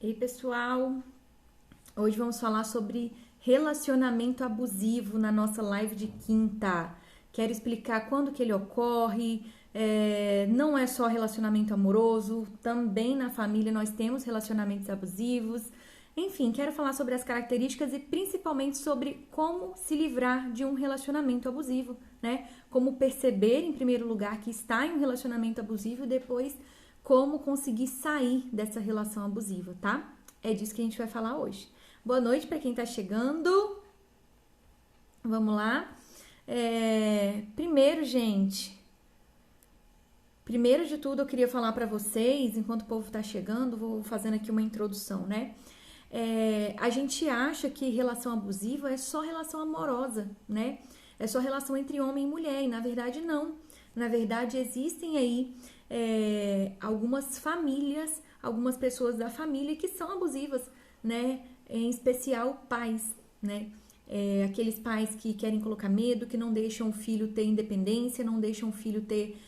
Ei, pessoal! Hoje vamos falar sobre relacionamento abusivo na nossa live de quinta. Quero explicar quando que ele ocorre. Não é só relacionamento amoroso, também na família nós temos relacionamentos abusivos. Enfim, quero falar sobre as características e principalmente sobre como se livrar de um relacionamento abusivo, né? Como perceber, em primeiro lugar, que está em um relacionamento abusivo e depois como conseguir sair dessa relação abusiva, tá? É disso que a gente vai falar hoje. Boa noite para quem tá chegando. Vamos lá. Primeiro de tudo, eu queria falar para vocês, enquanto o povo tá chegando, vou fazendo aqui uma introdução, né? A gente acha que relação abusiva é só relação amorosa, né? É só relação entre homem e mulher, e na verdade não. Na verdade, existem aí algumas famílias, algumas pessoas da família que são abusivas, né? Em especial pais, né? Aqueles pais que querem colocar medo, que não deixam o filho ter independência, não deixam o filho ter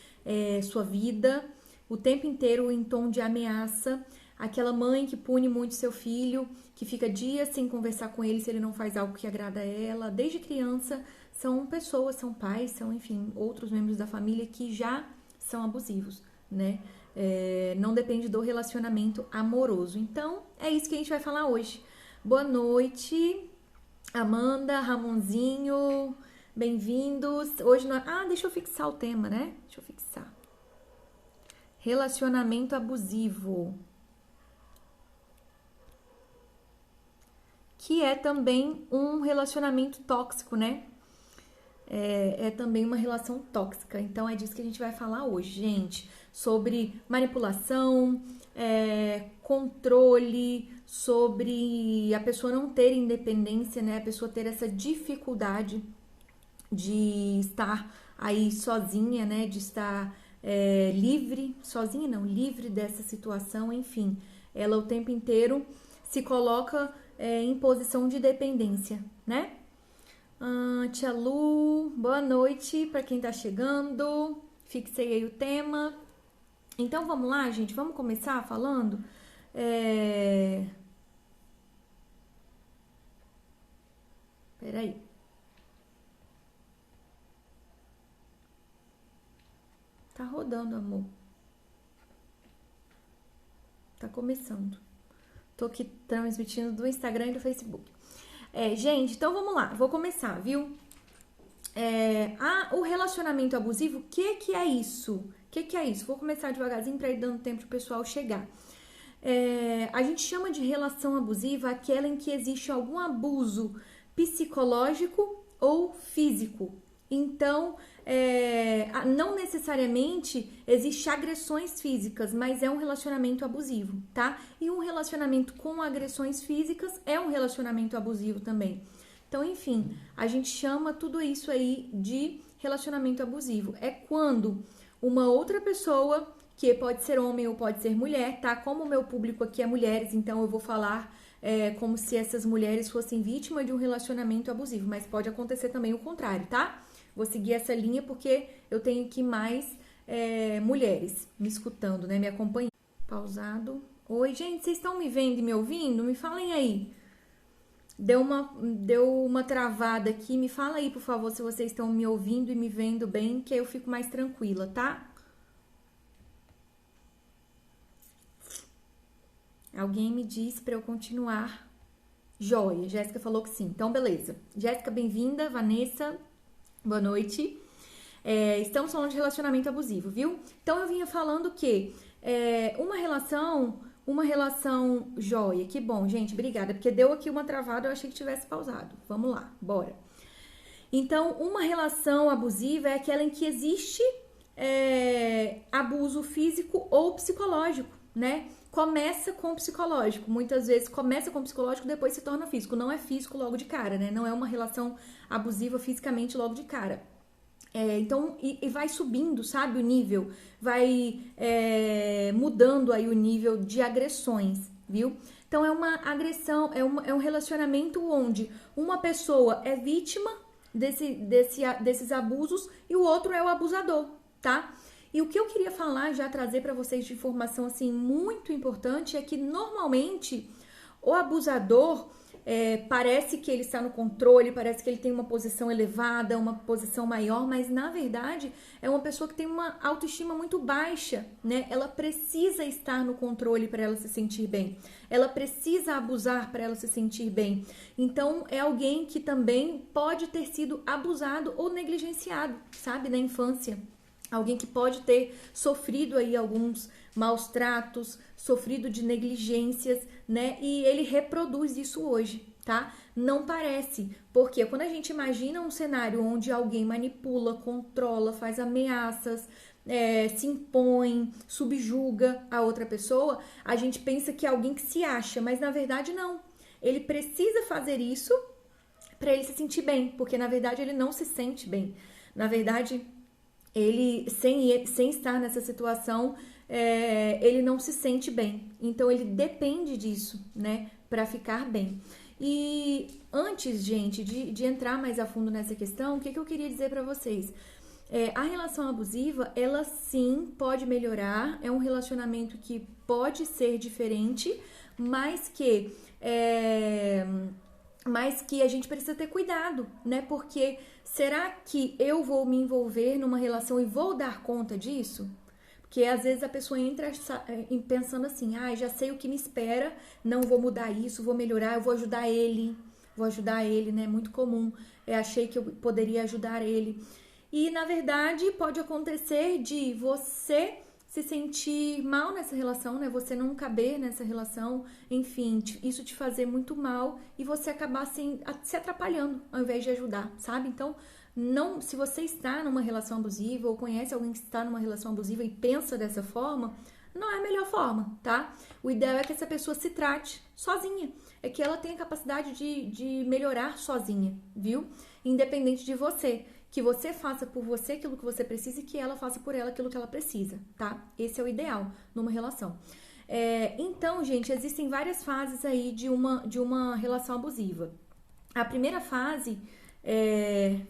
sua vida, o tempo inteiro em tom de ameaça. Aquela mãe que pune muito seu filho, que fica dias sem conversar com ele se ele não faz algo que agrada a ela. Desde criança, são pessoas, são pais, são, enfim, outros membros da família que já são abusivos, né? Não depende do relacionamento amoroso. Então, é isso que a gente vai falar hoje. Boa noite, Amanda, Ramonzinho, bem-vindos. Hoje nós... deixa eu fixar o tema, né? Deixa eu fixar. Relacionamento abusivo. Que é também um relacionamento tóxico, né? É também uma relação tóxica. Então, é disso que a gente vai falar hoje, gente. Sobre manipulação, controle, sobre a pessoa não ter independência, né? A pessoa ter essa dificuldade de estar aí sozinha, né? De estar livre, sozinha não, livre dessa situação, enfim. Ela o tempo inteiro se coloca em posição de dependência, né? Tia Lu, boa noite para quem tá chegando. Fixei aí o tema. Então vamos lá, gente, vamos começar falando. Peraí. Tá rodando, amor. Tá começando. Tô aqui transmitindo do Instagram e do Facebook. Gente, então vamos lá. Vou começar, viu? O relacionamento abusivo, o que é isso? O que é isso? Vou começar devagarzinho para ir dando tempo pro pessoal chegar. A gente chama de relação abusiva aquela em que existe algum abuso psicológico ou físico. Então, não necessariamente existe agressões físicas, mas é um relacionamento abusivo, tá? E um relacionamento com agressões físicas é um relacionamento abusivo também. Então, enfim, a gente chama tudo isso aí de relacionamento abusivo. É quando uma outra pessoa, que pode ser homem ou pode ser mulher, tá? Como o meu público aqui é mulheres, então eu vou falar como se essas mulheres fossem vítimas de um relacionamento abusivo, mas pode acontecer também o contrário, tá? Vou seguir essa linha porque eu tenho aqui mais mulheres me escutando, né? Me acompanhando. Pausado. Oi, gente, vocês estão me vendo e me ouvindo? Me falem aí. Deu uma travada aqui. Me fala aí, por favor, se vocês estão me ouvindo e me vendo bem, que aí eu fico mais tranquila, tá? Alguém me disse para eu continuar. Joia. Jéssica falou que sim. Então, beleza. Jéssica, bem-vinda. Vanessa, boa noite. Estamos falando de relacionamento abusivo, viu? Então, eu vinha falando que uma relação joia. Que bom, gente, obrigada. Porque deu aqui uma travada, eu achei que tivesse pausado. Vamos lá, bora. Então, uma relação abusiva é aquela em que existe abuso físico ou psicológico, né? Começa com o psicológico. Muitas vezes começa com o psicológico, depois se torna físico. Não é físico logo de cara, né? Não é uma relação abusiva fisicamente logo de cara. Então, e vai subindo, sabe, o nível, vai mudando aí o nível de agressões, viu? Então, é uma agressão, é um relacionamento onde uma pessoa é vítima desses abusos e o outro é o abusador, tá? E o que eu queria falar, já trazer para vocês de informação assim muito importante, é que normalmente o abusador parece que ele está no controle, parece que ele tem uma posição elevada, uma posição maior, mas na verdade é uma pessoa que tem uma autoestima muito baixa, né? Ela precisa estar no controle para ela se sentir bem. Ela precisa abusar para ela se sentir bem. Então é alguém que também pode ter sido abusado ou negligenciado, sabe, na infância. Alguém que pode ter sofrido aí alguns maus tratos, sofrido de negligências, né? E ele reproduz isso hoje, tá? Não parece, porque quando a gente imagina um cenário onde alguém manipula, controla, faz ameaças, se impõe, subjuga a outra pessoa, a gente pensa que é alguém que se acha, mas na verdade não. Ele precisa fazer isso para ele se sentir bem, porque na verdade ele não se sente bem. Na verdade, ele, sem estar nessa situação, ele não se sente bem. Então, ele depende disso, né, para ficar bem. E antes, gente, de entrar mais a fundo nessa questão, o que eu queria dizer para vocês? A relação abusiva, ela sim pode melhorar, é um relacionamento que pode ser diferente, mas que a gente precisa ter cuidado, né? Porque será que eu vou me envolver numa relação e vou dar conta disso? Porque às vezes a pessoa entra pensando assim, já sei o que me espera, não vou mudar isso, vou melhorar, eu vou ajudar ele, né? Muito comum, achei que eu poderia ajudar ele. E na verdade pode acontecer de você se sentir mal nessa relação, né? Você não caber nessa relação, enfim, isso te fazer muito mal e você acabar se atrapalhando ao invés de ajudar, sabe? Então, não, se você está numa relação abusiva ou conhece alguém que está numa relação abusiva e pensa dessa forma, não é a melhor forma, tá? O ideal é que essa pessoa se trate sozinha, é que ela tenha a capacidade de melhorar sozinha, viu? Independente de você. Que você faça por você aquilo que você precisa e que ela faça por ela aquilo que ela precisa, tá? Esse é o ideal numa relação. Então, gente, existem várias fases aí de uma relação abusiva. A primeira fase,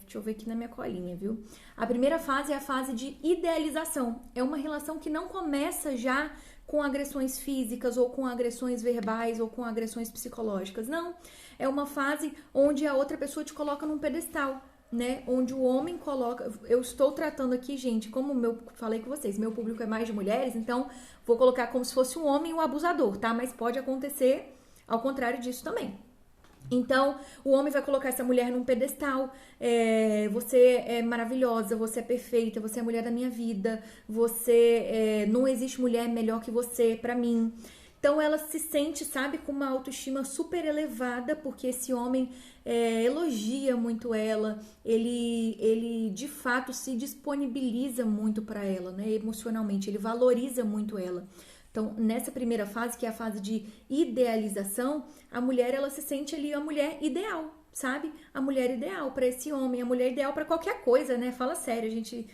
deixa eu ver aqui na minha colinha, viu? A primeira fase é a fase de idealização. É uma relação que não começa já com agressões físicas ou com agressões verbais ou com agressões psicológicas, não. É uma fase onde a outra pessoa te coloca num pedestal, né, onde o homem coloca, eu estou tratando aqui, gente, como falei com vocês, meu público é mais de mulheres, então vou colocar como se fosse um homem o abusador, tá? Mas pode acontecer ao contrário disso também. Então, o homem vai colocar essa mulher num pedestal, você é maravilhosa, você é perfeita, você é a mulher da minha vida, não existe mulher melhor que você pra mim. Então, ela se sente, sabe, com uma autoestima super elevada, porque esse homem elogia muito ela, ele de fato se disponibiliza muito para ela, né, emocionalmente, ele valoriza muito ela. Então, nessa primeira fase, que é a fase de idealização, a mulher, ela se sente ali a mulher ideal, sabe? A mulher ideal para esse homem, a mulher ideal para qualquer coisa, né? Fala sério, a gente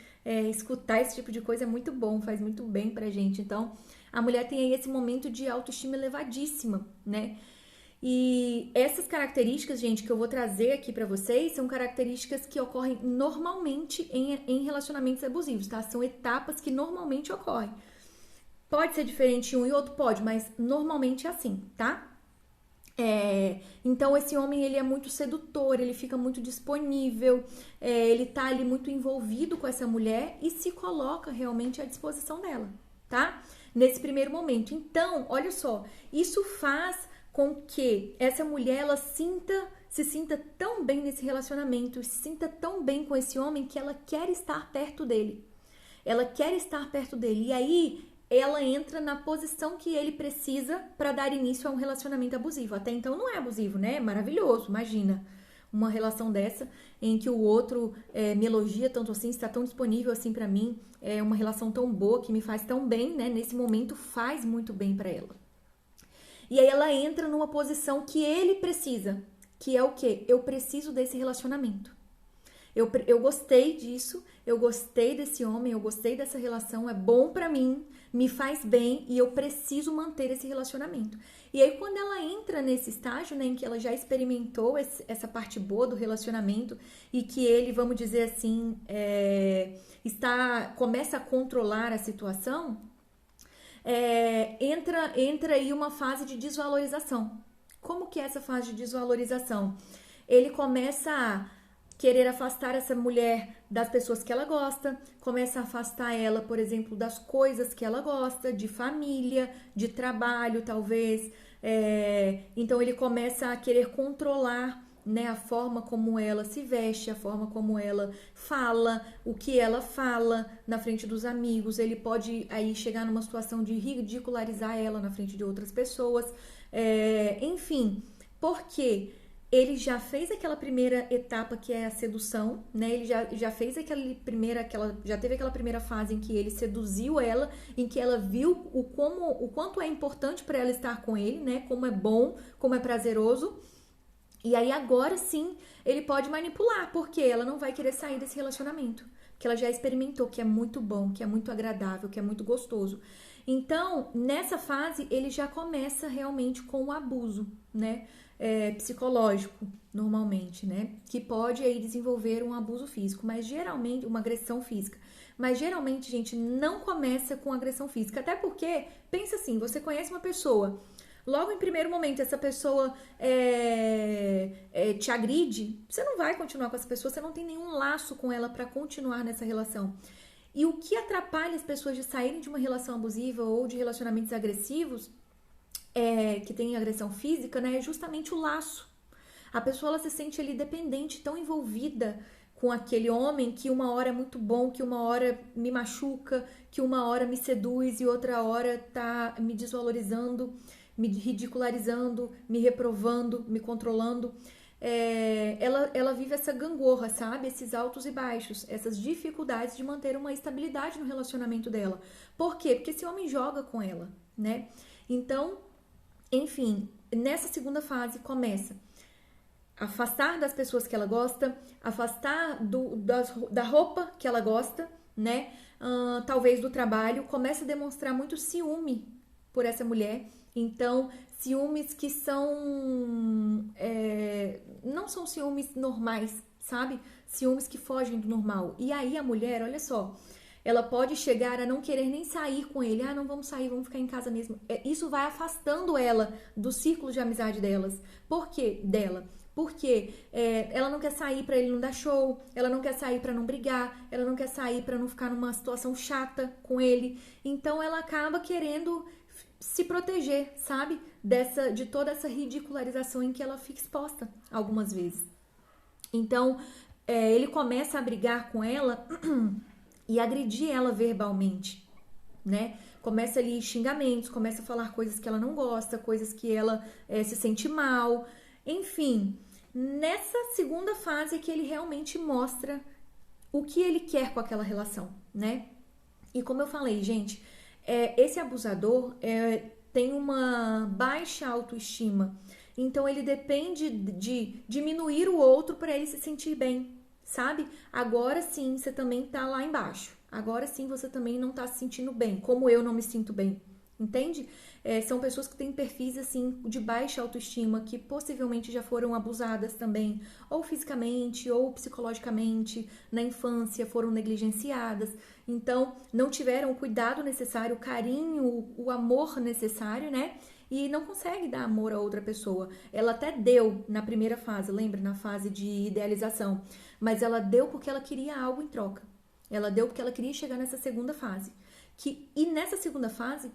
escutar esse tipo de coisa é muito bom, faz muito bem pra gente. Então, a mulher tem aí esse momento de autoestima elevadíssima, né? E essas características, gente, que eu vou trazer aqui pra vocês, são características que ocorrem normalmente em relacionamentos abusivos, tá? São etapas que normalmente ocorrem. Pode ser diferente um e outro? Pode, mas normalmente é assim, tá? Então, esse homem, ele é muito sedutor, ele fica muito disponível, ele tá ali muito envolvido com essa mulher e se coloca realmente à disposição dela, tá? Nesse primeiro momento. Então, olha só, isso faz com que essa mulher, ela se sinta tão bem nesse relacionamento, se sinta tão bem com esse homem que ela quer estar perto dele. Ela quer estar perto dele. E aí, ela entra na posição que ele precisa para dar início a um relacionamento abusivo. Até então não é abusivo, né? É maravilhoso, imagina. Uma relação dessa em que o outro me elogia tanto assim, está tão disponível assim para mim, é uma relação tão boa que me faz tão bem, né? Nesse momento faz muito bem para ela. E aí ela entra numa posição que ele precisa, que é o quê? Eu preciso desse relacionamento. Eu gostei disso, eu gostei desse homem, eu gostei dessa relação, é bom pra mim, me faz bem e eu preciso manter esse relacionamento. E aí, quando ela entra nesse estágio, né, em que ela já experimentou essa parte boa do relacionamento e que ele, vamos dizer assim, começa a controlar a situação, entra aí uma fase de desvalorização. Como que é essa fase de desvalorização? Ele começa a querer afastar essa mulher das pessoas que ela gosta, começa a afastar ela, por exemplo, das coisas que ela gosta, de família, de trabalho, talvez. Então ele começa a querer controlar, né, a forma como ela se veste, a forma como ela fala, o que ela fala na frente dos amigos. Ele pode aí chegar numa situação de ridicularizar ela na frente de outras pessoas. Enfim, porque ele já fez aquela primeira etapa que é a sedução, né? Ele já fez já teve aquela primeira fase em que ele seduziu ela, em que ela viu o quanto é importante para ela estar com ele, né? Como é bom, como é prazeroso. E aí agora sim ele pode manipular, porque ela não vai querer sair desse relacionamento, que ela já experimentou que é muito bom, que é muito agradável, que é muito gostoso. Então, nessa fase, ele já começa realmente com o abuso, né? Psicológico, normalmente, né? Que pode aí desenvolver um abuso físico, mas geralmente, uma agressão física. Mas geralmente, gente, não começa com agressão física. Até porque, pensa assim, você conhece uma pessoa, logo em primeiro momento essa pessoa te agride, você não vai continuar com essa pessoa, você não tem nenhum laço com ela para continuar nessa relação. E o que atrapalha as pessoas de saírem de uma relação abusiva ou de relacionamentos agressivos, que tem agressão física, né, é justamente o laço. A pessoa ela se sente ali dependente, tão envolvida com aquele homem que uma hora é muito bom, que uma hora me machuca, que uma hora me seduz e outra hora tá me desvalorizando, me ridicularizando, me reprovando, me controlando. Ela vive essa gangorra, sabe? Esses altos e baixos, essas dificuldades de manter uma estabilidade no relacionamento dela. Por quê? Porque esse homem joga com ela, né? Então, enfim, nessa segunda fase começa a afastar das pessoas que ela gosta, afastar da roupa que ela gosta, né? Talvez do trabalho, começa a demonstrar muito ciúme por essa mulher. Então, ciúmes que não são ciúmes normais, sabe? Ciúmes que fogem do normal. E aí a mulher, olha só, ela pode chegar a não querer nem sair com ele. Não vamos sair, vamos ficar em casa mesmo. Isso vai afastando ela do círculo de amizade delas. Por quê? Porque ela não quer sair para ele não dar show, ela não quer sair para não brigar, ela não quer sair para não ficar numa situação chata com ele. Então ela acaba querendo se proteger, sabe? De toda essa ridicularização em que ela fica exposta algumas vezes. Então, ele começa a brigar com ela e agredir ela verbalmente, né? Começa ali xingamentos, começa a falar coisas que ela não gosta, coisas que ela se sente mal. Enfim, nessa segunda fase é que ele realmente mostra o que ele quer com aquela relação, né? E como eu falei, gente, esse abusador tem uma baixa autoestima. Então, ele depende de diminuir o outro para ele se sentir bem, sabe? Agora sim, você também tá lá embaixo. Agora sim, você também não tá se sentindo bem, como eu não me sinto bem. Entende? São pessoas que têm perfis assim de baixa autoestima, que possivelmente já foram abusadas também, ou fisicamente, ou psicologicamente, na infância, foram negligenciadas. Então, não tiveram o cuidado necessário, o carinho, o amor necessário, né? E não consegue dar amor a outra pessoa. Ela até deu na primeira fase, lembra? Na fase de idealização. Mas ela deu porque ela queria algo em troca. Ela deu porque ela queria chegar nessa segunda fase. E nessa segunda fase,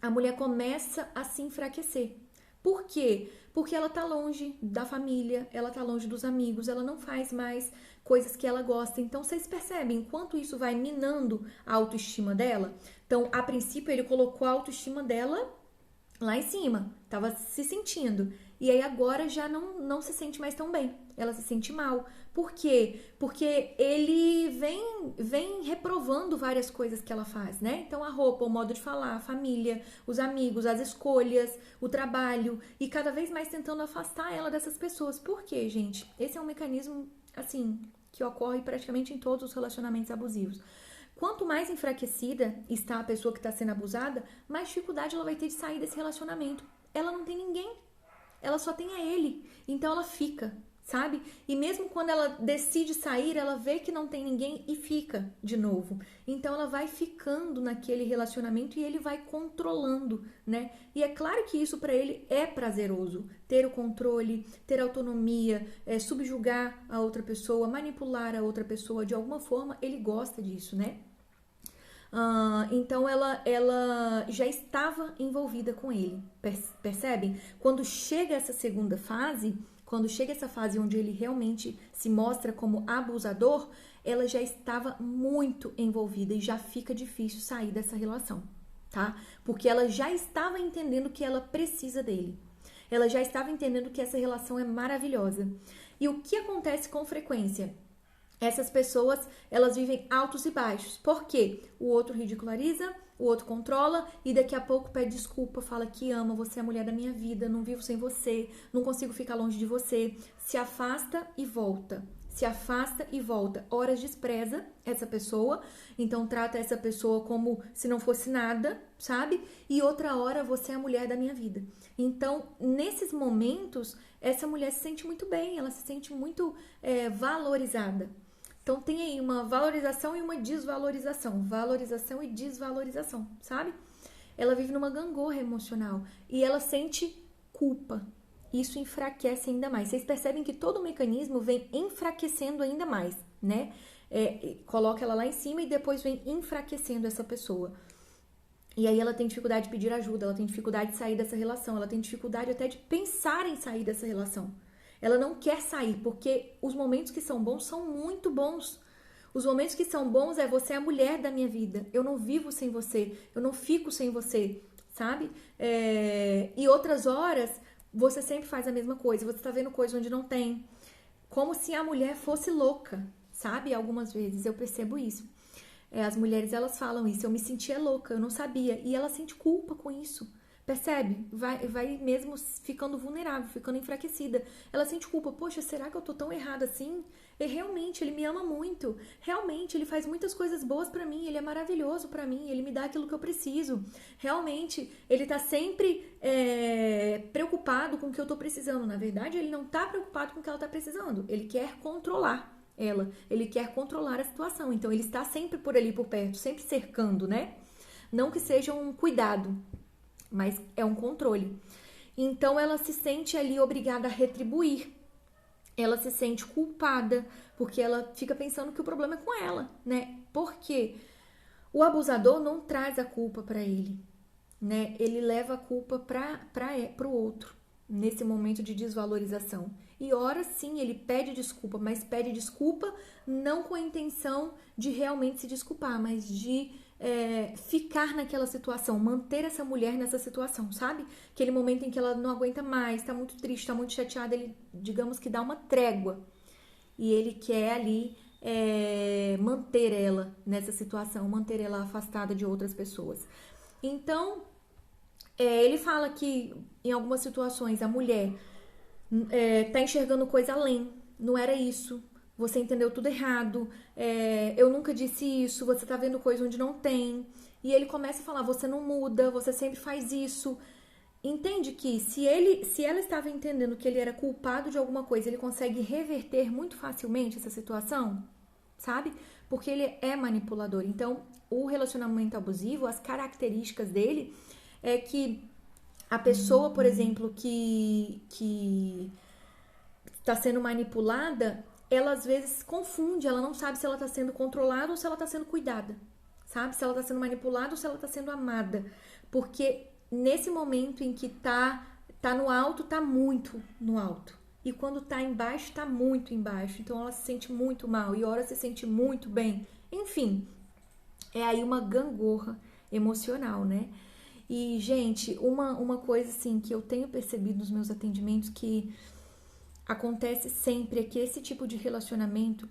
a mulher começa a se enfraquecer. Por quê? Porque ela tá longe da família, ela tá longe dos amigos, ela não faz mais coisas que ela gosta. Então, vocês percebem quanto isso vai minando a autoestima dela? Então, a princípio, ele colocou a autoestima dela lá em cima, tava se sentindo. E aí agora já não se sente mais tão bem. Ela se sente mal. Por quê? Porque ele vem reprovando várias coisas que ela faz, né? Então a roupa, o modo de falar, a família, os amigos, as escolhas, o trabalho e cada vez mais tentando afastar ela dessas pessoas. Por quê, gente? Esse é um mecanismo, assim, que ocorre praticamente em todos os relacionamentos abusivos. Quanto mais enfraquecida está a pessoa que está sendo abusada, mais dificuldade ela vai ter de sair desse relacionamento. Ela não tem ninguém, ela só tem a ele, então ela fica, sabe? E mesmo quando ela decide sair, ela vê que não tem ninguém e fica de novo. Então ela vai ficando naquele relacionamento e ele vai controlando, né? E é claro que isso para ele é prazeroso, ter o controle, ter autonomia, subjugar a outra pessoa, manipular a outra pessoa de alguma forma, ele gosta disso, né? Então ela já estava envolvida com ele, percebem? Quando chega essa segunda fase, quando chega essa fase onde ele realmente se mostra como abusador, ela já estava muito envolvida e já fica difícil sair dessa relação, tá? Porque ela já estava entendendo que ela precisa dele. Ela já estava entendendo que essa relação é maravilhosa. E o que acontece com frequência? Essas pessoas, elas vivem altos e baixos. Por quê? O outro ridiculariza, o outro controla e daqui a pouco pede desculpa, fala que ama, você é a mulher da minha vida, não vivo sem você, não consigo ficar longe de você. Se afasta e volta. Se afasta e volta. Horas despreza essa pessoa, então trata essa pessoa como se não fosse nada, sabe? E outra hora você é a mulher da minha vida. Então, nesses momentos, essa mulher se sente muito bem, ela se sente muito valorizada. Então tem aí uma valorização e uma desvalorização. Valorização e desvalorização, sabe? Ela vive numa gangorra emocional e ela sente culpa. Isso enfraquece ainda mais. Vocês percebem que todo o mecanismo vem enfraquecendo ainda mais, né? Coloca ela lá em cima e depois vem enfraquecendo essa pessoa. E aí ela tem dificuldade de pedir ajuda, ela tem dificuldade de sair dessa relação, ela tem dificuldade até de pensar em sair dessa relação. Ela não quer sair, porque os momentos que são bons são muito bons. Os momentos que são bons é você é a mulher da minha vida. Eu não vivo sem você, eu não fico sem você, sabe? E outras horas, você sempre faz a mesma coisa. Você tá vendo coisa onde não tem. Como se a mulher fosse louca, sabe? Algumas vezes eu percebo isso. As mulheres, elas falam isso. Eu me sentia louca, eu não sabia. E ela sente culpa com isso. Percebe? Vai mesmo ficando vulnerável, ficando enfraquecida. Ela sente culpa. Poxa, será que eu tô tão errada assim? E realmente, ele me ama muito. Realmente, ele faz muitas coisas boas pra mim. Ele é maravilhoso pra mim. Ele me dá aquilo que eu preciso. Realmente, ele tá sempre preocupado com o que eu tô precisando. Na verdade, ele não tá preocupado com o que ela tá precisando. Ele quer controlar ela. Ele quer controlar a situação. Então, ele está sempre por ali, por perto. Sempre cercando, né? Não que seja um cuidado, mas é um controle. Então, ela se sente ali obrigada a retribuir. Ela se sente culpada, porque ela fica pensando que o problema é com ela, né? Porque o abusador não traz a culpa para ele, né? Ele leva a culpa para o outro, nesse momento de desvalorização. E ora sim, ele pede desculpa, mas pede desculpa não com a intenção de realmente se desculpar, mas de ficar naquela situação, manter essa mulher nessa situação, sabe? Aquele momento em que ela não aguenta mais, tá muito triste, tá muito chateada, ele, digamos que dá uma trégua. E ele quer ali manter ela nessa situação, manter ela afastada de outras pessoas. Então, ele fala que em algumas situações a mulher tá enxergando coisa além, não era isso. Você entendeu tudo errado, eu nunca disse isso, você tá vendo coisa onde não tem. E ele começa a falar, você não muda, você sempre faz isso. Entende que se ela estava entendendo que ele era culpado de alguma coisa, ele consegue reverter muito facilmente essa situação, sabe? Porque ele é manipulador. Então, o relacionamento abusivo, as características dele é que a pessoa, por exemplo, que está sendo manipulada, ela às vezes confunde, ela não sabe se ela está sendo controlada ou se ela está sendo cuidada, sabe? Se ela está sendo manipulada ou se ela está sendo amada. Porque nesse momento em que tá no alto, tá muito no alto. E quando tá embaixo, tá muito embaixo. Então ela se sente muito mal e ora se sente muito bem. Enfim, é aí uma gangorra emocional, né? E, gente, uma coisa assim que eu tenho percebido nos meus atendimentos que acontece sempre é que esse tipo de relacionamento,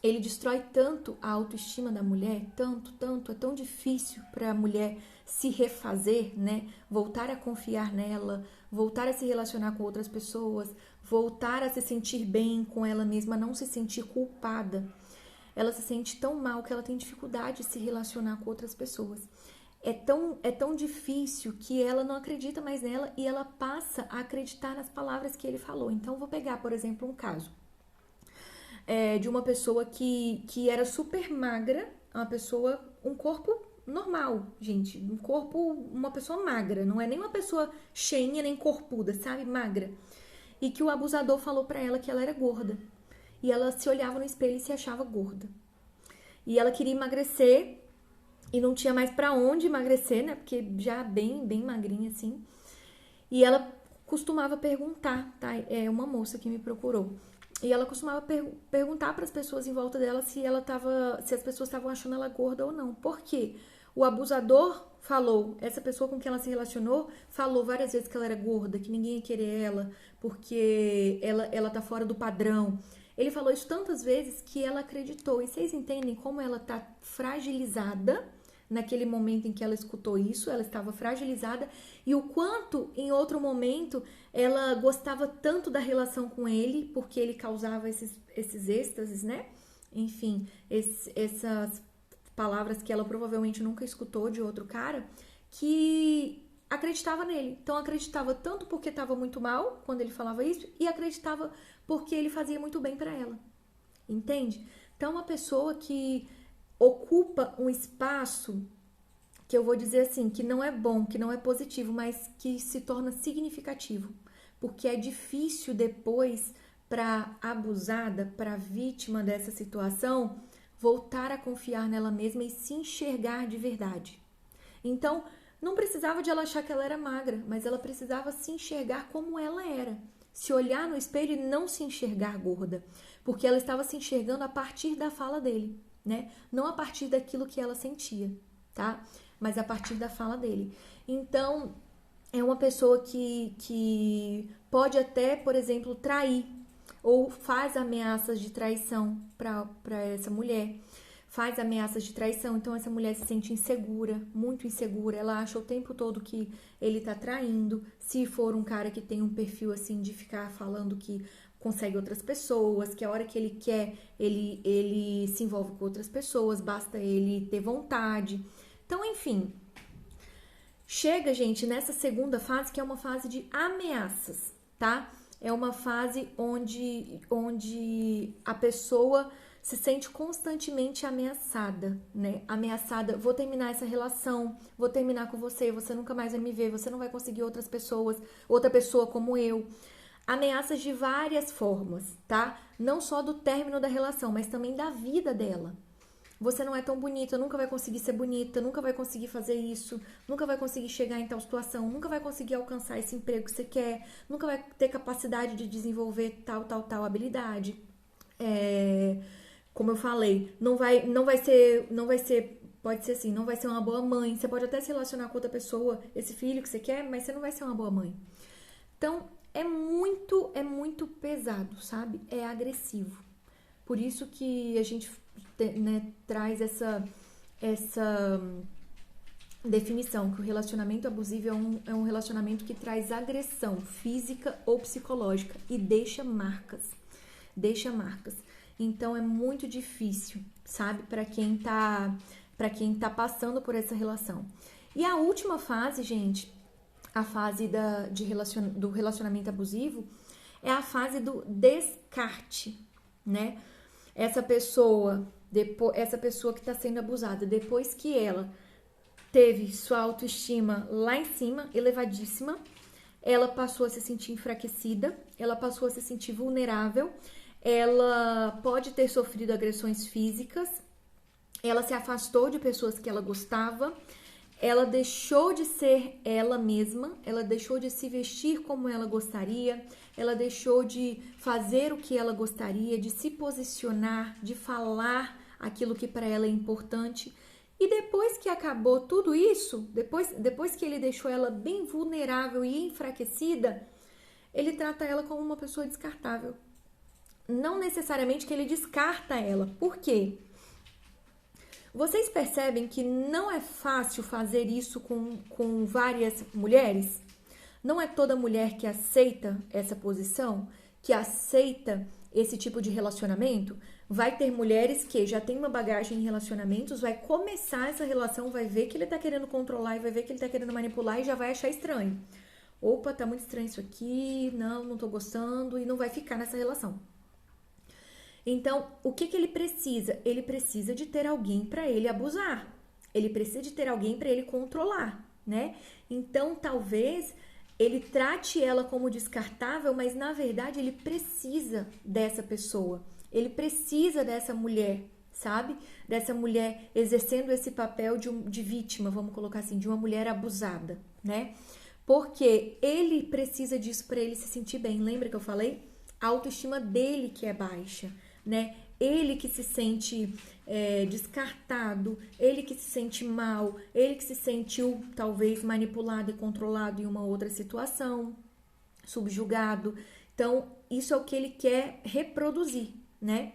ele destrói tanto a autoestima da mulher, tanto, é tão difícil para a mulher se refazer, né? Voltar a confiar nela, voltar a se relacionar com outras pessoas, voltar a se sentir bem com ela mesma, não se sentir culpada. ela se sente tão mal que ela tem dificuldade de se relacionar com outras pessoas. É tão difícil que ela não acredita mais nela e ela passa a acreditar nas palavras que ele falou. Então, vou pegar, por exemplo, um caso de uma pessoa que era super magra, um corpo normal, gente, uma pessoa magra, não é nem uma pessoa cheinha, nem corpuda, sabe, magra. E que o abusador falou pra ela que ela era gorda. E ela se olhava no espelho e se achava gorda. E ela queria emagrecer e não tinha mais pra onde emagrecer, né? Porque já bem magrinha assim. E ela costumava perguntar, tá? É uma moça que me procurou. E ela costumava perguntar para as pessoas em volta dela se as pessoas estavam achando ela gorda ou não. Por quê? O abusador falou, essa pessoa com quem ela se relacionou, falou várias vezes que ela era gorda, que ninguém ia querer ela, porque ela tá fora do padrão. Ele falou isso tantas vezes que ela acreditou. E vocês entendem como ela tá fragilizada naquele momento em que ela escutou isso? Ela estava fragilizada. E o quanto, em outro momento, ela gostava tanto da relação com ele, porque ele causava esses êxtases, né? Enfim, essas palavras que ela provavelmente nunca escutou de outro cara, que acreditava nele. Então, acreditava tanto porque estava muito mal quando ele falava isso, e acreditava porque ele fazia muito bem para ela. Entende? Então, uma pessoa que ocupa um espaço que eu vou dizer assim, que não é bom, que não é positivo, mas que se torna significativo, porque é difícil depois para abusada, para vítima dessa situação, voltar a confiar nela mesma e se enxergar de verdade. Então, não precisava de ela achar que ela era magra, mas ela precisava se enxergar como ela era. Se olhar no espelho e não se enxergar gorda, porque ela estava se enxergando a partir da fala dele, né? Não a partir daquilo que ela sentia, tá? Mas a partir da fala dele. Então, é uma pessoa que pode até, por exemplo, trair ou faz ameaças de traição para essa mulher. Faz ameaças de traição, então essa mulher se sente insegura, muito insegura. Ela acha o tempo todo que ele tá traindo. Se for um cara que tem um perfil assim de ficar falando que consegue outras pessoas, que a hora que ele quer, ele se envolve com outras pessoas, basta ele ter vontade. Então, enfim, chega, gente, nessa segunda fase, que é uma fase de ameaças, tá? É uma fase onde a pessoa se sente constantemente ameaçada, né? Ameaçada, vou terminar essa relação, vou terminar com você nunca mais vai me ver, você não vai conseguir outra pessoa como eu. Ameaças de várias formas, tá? Não só do término da relação, mas também da vida dela. Você não é tão bonita, nunca vai conseguir ser bonita, nunca vai conseguir fazer isso, nunca vai conseguir chegar em tal situação, nunca vai conseguir alcançar esse emprego que você quer, nunca vai ter capacidade de desenvolver tal habilidade. Como eu falei, não vai ser, pode ser assim, não vai ser uma boa mãe. Você pode até se relacionar com outra pessoa, esse filho que você quer, mas você não vai ser uma boa mãe. Então, é muito pesado, sabe? É agressivo. Por isso que a gente, né, traz essa definição, que o relacionamento abusivo é um relacionamento que traz agressão física ou psicológica e deixa marcas. Então, é muito difícil, sabe? Para quem tá passando por essa relação. E a última fase, gente, a fase do relacionamento abusivo, é a fase do descarte, né? Essa pessoa que está sendo abusada, depois que ela teve sua autoestima lá em cima, elevadíssima, ela passou a se sentir enfraquecida, ela passou a se sentir vulnerável, ela pode ter sofrido agressões físicas, ela se afastou de pessoas que ela gostava, ela deixou de ser ela mesma, ela deixou de se vestir como ela gostaria, ela deixou de fazer o que ela gostaria, de se posicionar, de falar aquilo que para ela é importante. E depois que acabou tudo isso, depois que ele deixou ela bem vulnerável e enfraquecida, ele trata ela como uma pessoa descartável. Não necessariamente que ele descarta ela. Por quê? Vocês percebem que não é fácil fazer isso com várias mulheres? Não é toda mulher que aceita essa posição, que aceita esse tipo de relacionamento? Vai ter mulheres que já tem uma bagagem em relacionamentos, vai começar essa relação, vai ver que ele tá querendo controlar e vai ver que ele tá querendo manipular e já vai achar estranho. Opa, tá muito estranho isso aqui, não tô gostando e não vai ficar nessa relação. Então, o que ele precisa? Ele precisa de ter alguém para ele abusar. Ele precisa de ter alguém para ele controlar, né? Então, talvez ele trate ela como descartável, mas na verdade ele precisa dessa pessoa. Ele precisa dessa mulher, sabe? Dessa mulher exercendo esse papel de vítima, vamos colocar assim, de uma mulher abusada, né? Porque ele precisa disso para ele se sentir bem. Lembra que eu falei? A autoestima dele que é baixa, né? Ele que se sente descartado, ele que se sente mal, ele que se sentiu talvez manipulado e controlado em uma outra situação, subjugado. Então, isso é o que ele quer reproduzir, né?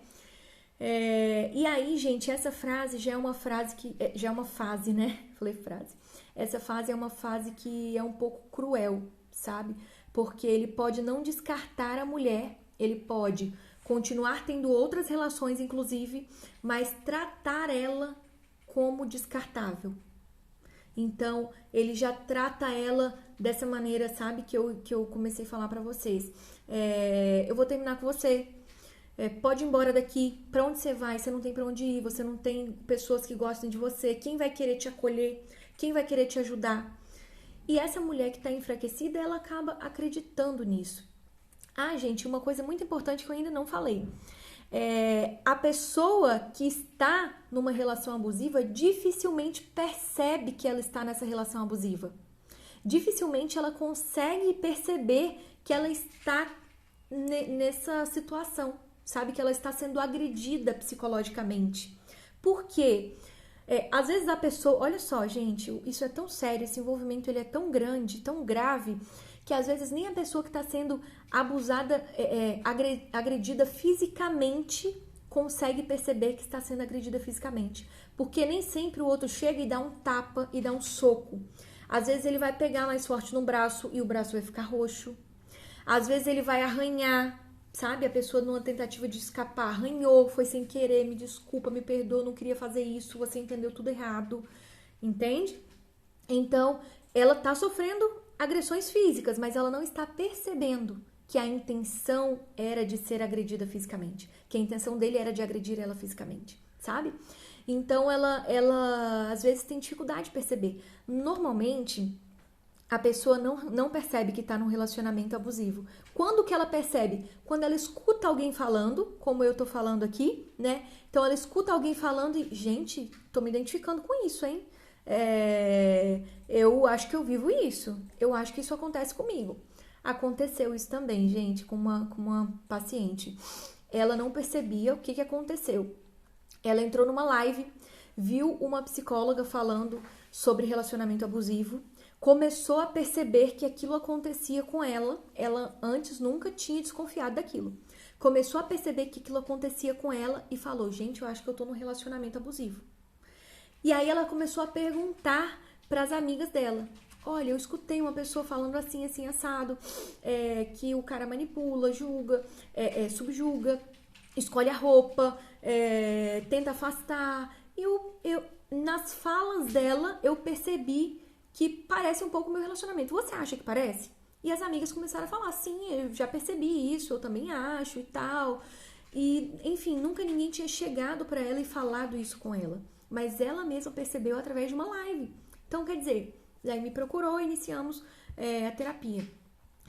E aí, gente, essa frase já é uma frase que... já é uma fase, né? Falei frase. Essa fase é uma fase que é um pouco cruel, sabe? Porque ele pode não descartar a mulher, ele pode continuar tendo outras relações, inclusive, mas tratar ela como descartável. Então, ele já trata ela dessa maneira, sabe? Que eu comecei a falar pra vocês. Eu vou terminar com você. Pode ir embora daqui. Pra onde você vai? Você não tem pra onde ir. Você não tem pessoas que gostem de você. Quem vai querer te acolher? Quem vai querer te ajudar? E essa mulher que tá enfraquecida, ela acaba acreditando nisso. Ah, gente, uma coisa muito importante que eu ainda não falei. A pessoa que está numa relação abusiva dificilmente percebe que ela está nessa relação abusiva. Dificilmente ela consegue perceber que ela está nessa situação, sabe? Que ela está sendo agredida psicologicamente. Por quê? Às vezes a pessoa... Olha só, gente, isso é tão sério, esse envolvimento ele é tão grande, tão grave, que às vezes nem a pessoa que está sendo abusada, agredida fisicamente, consegue perceber que está sendo agredida fisicamente. Porque nem sempre o outro chega e dá um tapa e dá um soco. Às vezes ele vai pegar mais forte no braço e o braço vai ficar roxo. Às vezes ele vai arranhar, sabe? A pessoa numa tentativa de escapar, arranhou, foi sem querer, me desculpa, me perdoa, não queria fazer isso, você entendeu tudo errado. Entende? Então, ela tá sofrendo agressões físicas, mas ela não está percebendo que a intenção era de ser agredida fisicamente, que a intenção dele era de agredir ela fisicamente, sabe? Então ela às vezes tem dificuldade de perceber. Normalmente a pessoa não percebe que está num relacionamento abusivo. Quando que ela percebe? Quando ela escuta alguém falando, como eu tô falando aqui, né? Então ela escuta alguém falando e, gente, tô me identificando com isso, hein? Eu acho que eu vivo isso. Eu acho que isso acontece comigo. Aconteceu isso também, gente, com uma paciente. Ela não percebia o que aconteceu. Ela entrou numa live, viu uma psicóloga falando sobre relacionamento abusivo, começou a perceber que aquilo acontecia com ela. Ela antes nunca tinha desconfiado daquilo. Começou a perceber que aquilo acontecia com ela e falou, gente, eu acho que eu tô num relacionamento abusivo. E aí ela começou a perguntar para as amigas dela. Olha, eu escutei uma pessoa falando assim, assim, assado, que o cara manipula, julga, subjuga, escolhe a roupa, tenta afastar. E nas falas dela, eu percebi que parece um pouco o meu relacionamento. Você acha que parece? E as amigas começaram a falar, sim, eu já percebi isso, eu também acho e tal. E, enfim, nunca ninguém tinha chegado para ela e falado isso com ela. Mas ela mesma percebeu através de uma live. Então, quer dizer, daí me procurou e iniciamos a terapia.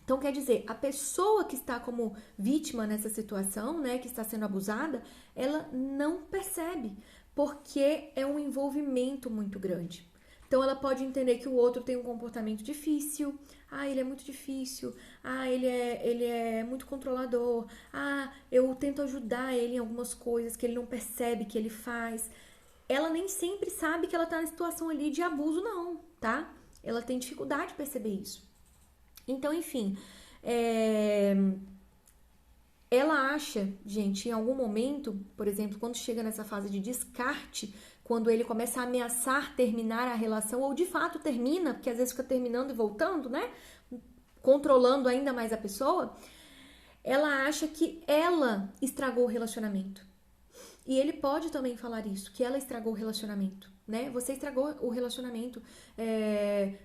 Então, quer dizer, a pessoa que está como vítima nessa situação, né, que está sendo abusada, ela não percebe, porque é um envolvimento muito grande. Então, ela pode entender que o outro tem um comportamento difícil. Ah, ele é muito difícil. Ah, ele é muito controlador. Ah, eu tento ajudar ele em algumas coisas que ele não percebe que ele faz. Ela nem sempre sabe que ela tá na situação ali de abuso, não, tá? Ela tem dificuldade de perceber isso. Então, enfim, ela acha, gente, em algum momento, por exemplo, quando chega nessa fase de descarte, quando ele começa a ameaçar terminar a relação, ou de fato termina, porque às vezes fica terminando e voltando, né? Controlando ainda mais a pessoa, ela acha que ela estragou o relacionamento. E ele pode também falar isso, que ela estragou o relacionamento, né? Você estragou o relacionamento,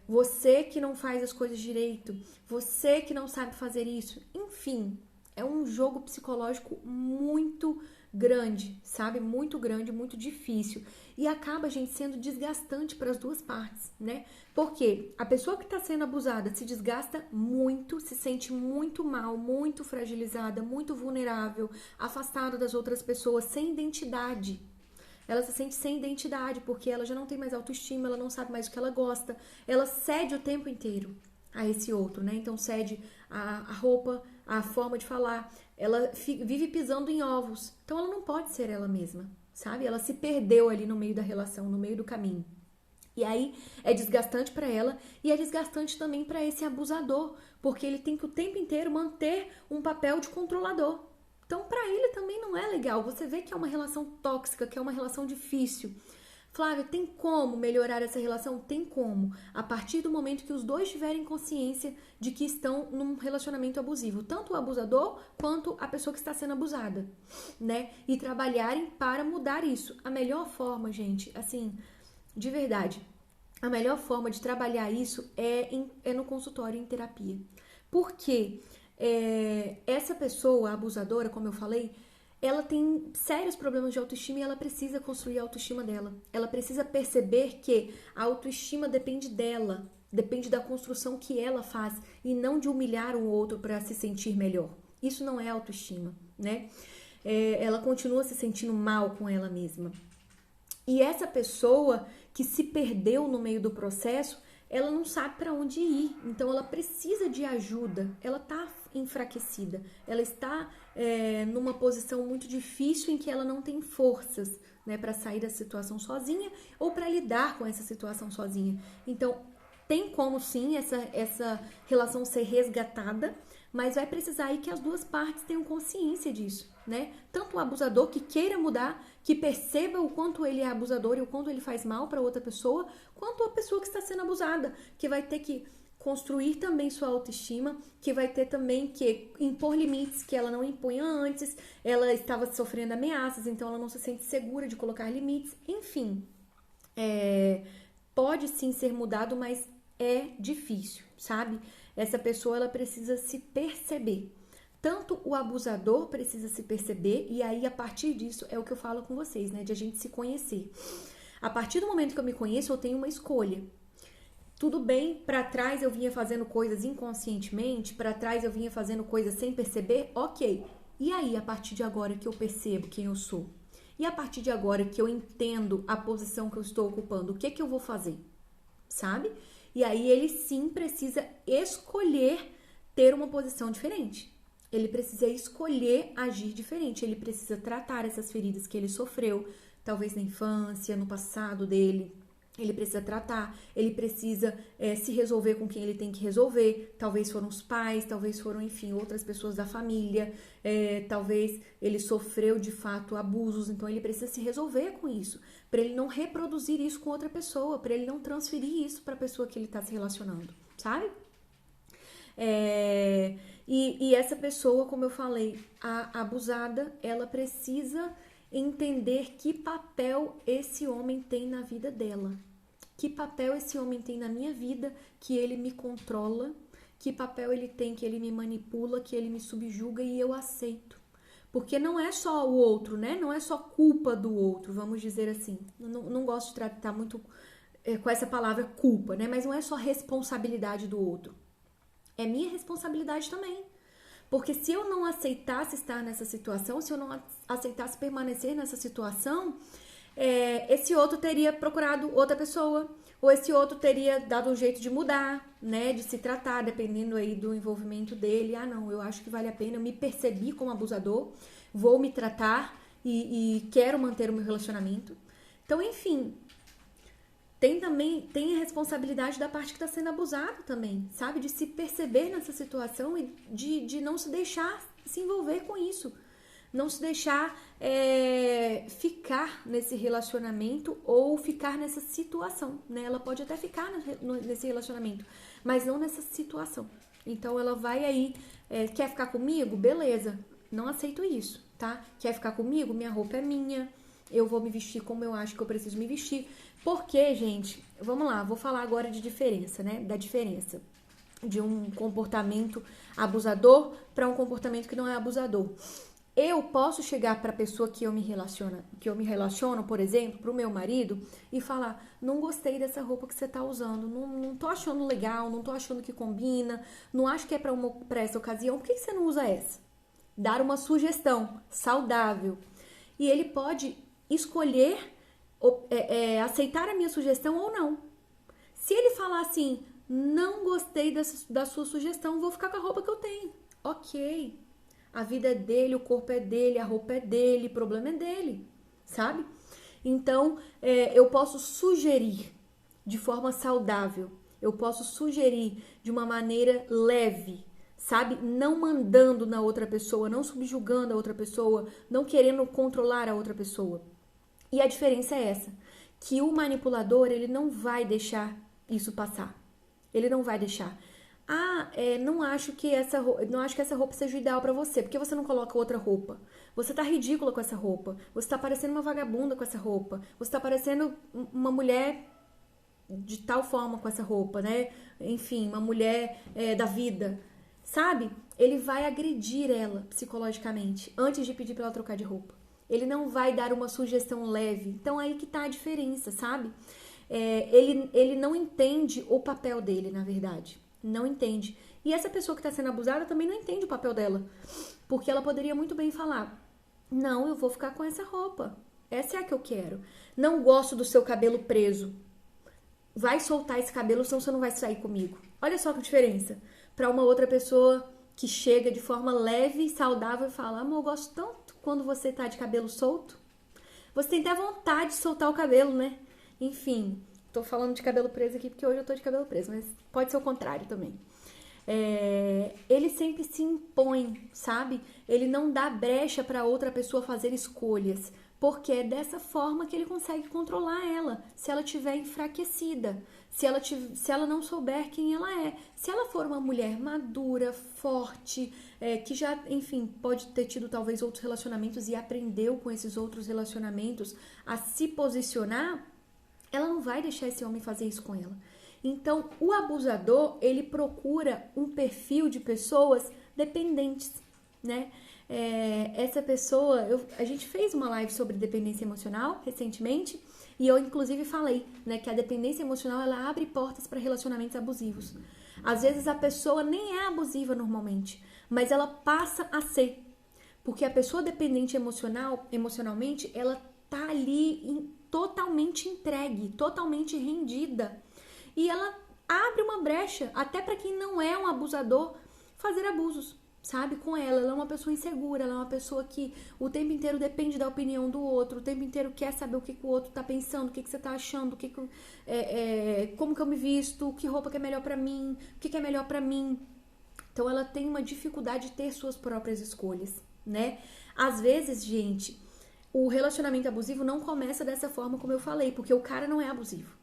você que não faz as coisas direito, você que não sabe fazer isso. Enfim, é um jogo psicológico muito grande, sabe? Muito grande, muito difícil. E acaba, gente, sendo desgastante para as duas partes, né? Porque a pessoa que está sendo abusada se desgasta muito, se sente muito mal, muito fragilizada, muito vulnerável, afastada das outras pessoas, sem identidade. Ela se sente sem identidade, porque ela já não tem mais autoestima, ela não sabe mais o que ela gosta, ela cede o tempo inteiro a esse outro, né? Então cede a roupa, a forma de falar, ela vive pisando em ovos, então ela não pode ser ela mesma, sabe? Ela se perdeu ali no meio da relação, no meio do caminho. E aí é desgastante para ela e é desgastante também para esse abusador, porque ele tem que o tempo inteiro manter um papel de controlador. Então, para ele também não é legal. Você vê que é uma relação tóxica, que é uma relação difícil. Flávia, tem como melhorar essa relação? Tem como. A partir do momento que os dois tiverem consciência de que estão num relacionamento abusivo. Tanto o abusador quanto a pessoa que está sendo abusada, né? E trabalharem para mudar isso. A melhor forma, gente, assim, de verdade, a melhor forma de trabalhar isso é no consultório, em terapia. Por quê? Essa pessoa, a abusadora, como eu falei, ela tem sérios problemas de autoestima e ela precisa construir a autoestima dela. Ela precisa perceber que a autoestima depende dela, depende da construção que ela faz e não de humilhar o outro para se sentir melhor. Isso não é autoestima, né? Ela continua se sentindo mal com ela mesma. E essa pessoa que se perdeu no meio do processo, ela não sabe para onde ir, então ela precisa de ajuda, ela está enfraquecida, ela está numa posição muito difícil em que ela não tem forças, né, para sair da situação sozinha ou para lidar com essa situação sozinha. Então, tem como sim essa relação ser resgatada, mas vai precisar aí que as duas partes tenham consciência disso, né? Tanto o abusador que queira mudar, que perceba o quanto ele é abusador e o quanto ele faz mal para outra pessoa, quanto a pessoa que está sendo abusada, que vai ter que construir também sua autoestima, que vai ter também que impor limites que ela não impunha antes, ela estava sofrendo ameaças, então ela não se sente segura de colocar limites, enfim. Pode sim ser mudado, mas é difícil, sabe? Essa pessoa, ela precisa se perceber. Tanto o abusador precisa se perceber, e aí a partir disso é o que eu falo com vocês, né? De a gente se conhecer. A partir do momento que eu me conheço, eu tenho uma escolha. Tudo bem, para trás eu vinha fazendo coisas inconscientemente, para trás eu vinha fazendo coisas sem perceber, ok. E aí, a partir de agora que eu percebo quem eu sou? E a partir de agora que eu entendo a posição que eu estou ocupando, o que eu vou fazer? Sabe? E aí ele sim precisa escolher ter uma posição diferente. Ele precisa escolher agir diferente. Ele precisa tratar essas feridas que ele sofreu, talvez na infância, no passado dele. Ele precisa tratar, ele precisa se resolver com quem ele tem que resolver. Talvez foram os pais, talvez foram, enfim, outras pessoas da família. Talvez ele sofreu, de fato, abusos. Então, ele precisa se resolver com isso. Para ele não reproduzir isso com outra pessoa. Para ele não transferir isso para a pessoa que ele está se relacionando, sabe? E essa pessoa, como eu falei, a abusada, ela precisa entender que papel esse homem tem na vida dela. Que papel esse homem tem na minha vida, que ele me controla, que papel ele tem, que ele me manipula, que ele me subjuga e eu aceito. Porque não é só o outro, né? Não é só culpa do outro, vamos dizer assim. Não gosto de tratar muito com essa palavra culpa, né? Mas não é só responsabilidade do outro. É minha responsabilidade também. Porque se eu não aceitasse estar nessa situação, se eu não aceitasse permanecer nessa situação, esse outro teria procurado outra pessoa, ou esse outro teria dado um jeito de mudar, né, de se tratar, dependendo aí do envolvimento dele. Ah, não, eu acho que vale a pena, eu me percebi como abusador, vou me tratar e quero manter o meu relacionamento. Então, enfim, tem a responsabilidade da parte que está sendo abusada também, sabe? De se perceber nessa situação e de não se deixar se envolver com isso. Não se deixar ficar nesse relacionamento ou ficar nessa situação, né? Ela pode até ficar nesse relacionamento, mas não nessa situação. Então, ela vai aí, quer ficar comigo? Beleza, não aceito isso. tá? Quer ficar comigo? Minha roupa é minha. Eu vou me vestir como eu acho que eu preciso me vestir. Porque, gente, vamos lá, vou falar agora de diferença, né? Da diferença de um comportamento abusador para um comportamento que não é abusador. Eu posso chegar para a pessoa que eu me relaciono, por exemplo, para o meu marido e falar: não gostei dessa roupa que você tá usando, não tô achando legal, não tô achando que combina, não acho que é para essa ocasião, por que você não usa essa? Dar uma sugestão saudável. E ele pode escolher aceitar a minha sugestão ou não. Se ele falar assim: não gostei da sua sugestão, vou ficar com a roupa que eu tenho. Ok. A vida é dele, o corpo é dele, a roupa é dele, o problema é dele, sabe? Então, eu posso sugerir de forma saudável, eu posso sugerir de uma maneira leve, sabe? Não mandando na outra pessoa, não subjugando a outra pessoa, não querendo controlar a outra pessoa. E a diferença é essa, que o manipulador, ele não vai deixar isso passar. Ele não vai deixar. Não acho que essa roupa seja ideal pra você. Por que você não coloca outra roupa? Você tá ridícula com essa roupa. Você tá parecendo uma vagabunda com essa roupa. Você tá parecendo uma mulher de tal forma com essa roupa, né? Enfim, uma mulher da vida. Sabe? Ele vai agredir ela psicologicamente antes de pedir pra ela trocar de roupa. Ele não vai dar uma sugestão leve. Então aí que tá a diferença, sabe? Ele não entende o papel dele, na verdade. Não entende. E essa pessoa que está sendo abusada também não entende o papel dela. Porque ela poderia muito bem falar: não, eu vou ficar com essa roupa. Essa é a que eu quero. Não gosto do seu cabelo preso. Vai soltar esse cabelo, senão você não vai sair comigo. Olha só que diferença. Para uma outra pessoa que chega de forma leve e saudável e fala: amor, eu gosto tanto quando você tá de cabelo solto. Você tem até vontade de soltar o cabelo, né? Enfim, tô falando de cabelo preso aqui porque hoje eu tô de cabelo preso, mas pode ser o contrário também. Ele sempre se impõe, sabe? Ele não dá brecha para outra pessoa fazer escolhas, porque é dessa forma que ele consegue controlar ela, se ela estiver enfraquecida, se ela não souber quem ela é. Se ela for uma mulher madura, forte, que já, enfim, pode ter tido talvez outros relacionamentos e aprendeu com esses outros relacionamentos a se posicionar, ela não vai deixar esse homem fazer isso com ela. Então, o abusador, ele procura um perfil de pessoas dependentes, né? Essa pessoa, a gente fez uma live sobre dependência emocional recentemente e eu, inclusive, falei, né, que a dependência emocional, ela abre portas para relacionamentos abusivos. Às vezes, a pessoa nem é abusiva normalmente, mas ela passa a ser. Porque a pessoa dependente emocionalmente, ela tá ali totalmente entregue, totalmente rendida. E ela abre uma brecha, até para quem não é um abusador, fazer abusos, sabe? Com ela. Ela é uma pessoa insegura, ela é uma pessoa que o tempo inteiro depende da opinião do outro, o tempo inteiro quer saber o que o outro tá pensando, o que você tá achando, como que eu me visto, que roupa que é melhor pra mim, o que é melhor pra mim. Então ela tem uma dificuldade de ter suas próprias escolhas, né? Às vezes, gente, o relacionamento abusivo não começa dessa forma como eu falei, porque o cara não é abusivo.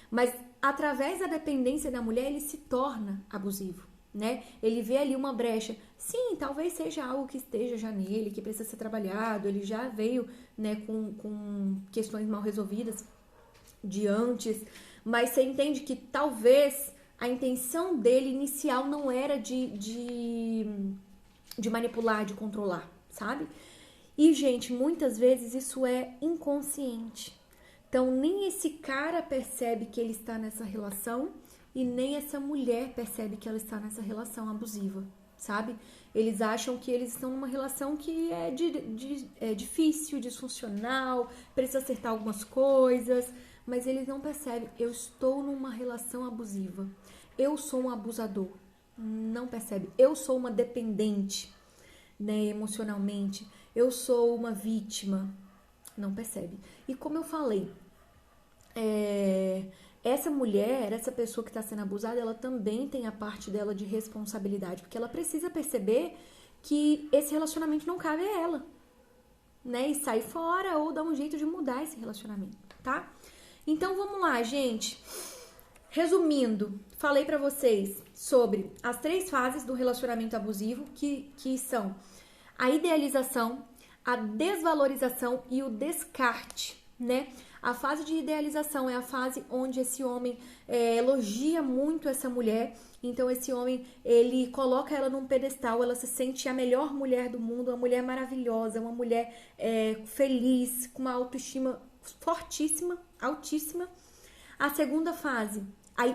Mas através da dependência da mulher, ele se torna abusivo, né? Ele vê ali uma brecha. Sim, talvez seja algo que esteja já nele, que precisa ser trabalhado. Ele já veio, né, com questões mal resolvidas de antes. Mas você entende que talvez a intenção dele inicial não era de manipular, de controlar, sabe? E, gente, muitas vezes isso é inconsciente. Então, nem esse cara percebe que ele está nessa relação e nem essa mulher percebe que ela está nessa relação abusiva, sabe? Eles acham que eles estão numa relação que é difícil, disfuncional, precisa acertar algumas coisas, mas eles não percebem. Eu estou numa relação abusiva. Eu sou um abusador. Não percebe. Eu sou uma dependente, né, emocionalmente. Eu sou uma vítima. Não percebe. E como eu falei, essa mulher, essa pessoa que está sendo abusada, ela também tem a parte dela de responsabilidade, porque ela precisa perceber que esse relacionamento não cabe a ela, né? E sair fora ou dar um jeito de mudar esse relacionamento, tá? Então vamos lá, gente. Resumindo, falei pra vocês sobre as 3 fases do relacionamento abusivo, que são a idealização, a desvalorização e o descarte, né? A fase de idealização é a fase onde esse homem elogia muito essa mulher. Então esse homem, ele coloca ela num pedestal, ela se sente a melhor mulher do mundo, uma mulher maravilhosa, uma mulher feliz, com uma autoestima fortíssima, altíssima. A segunda fase,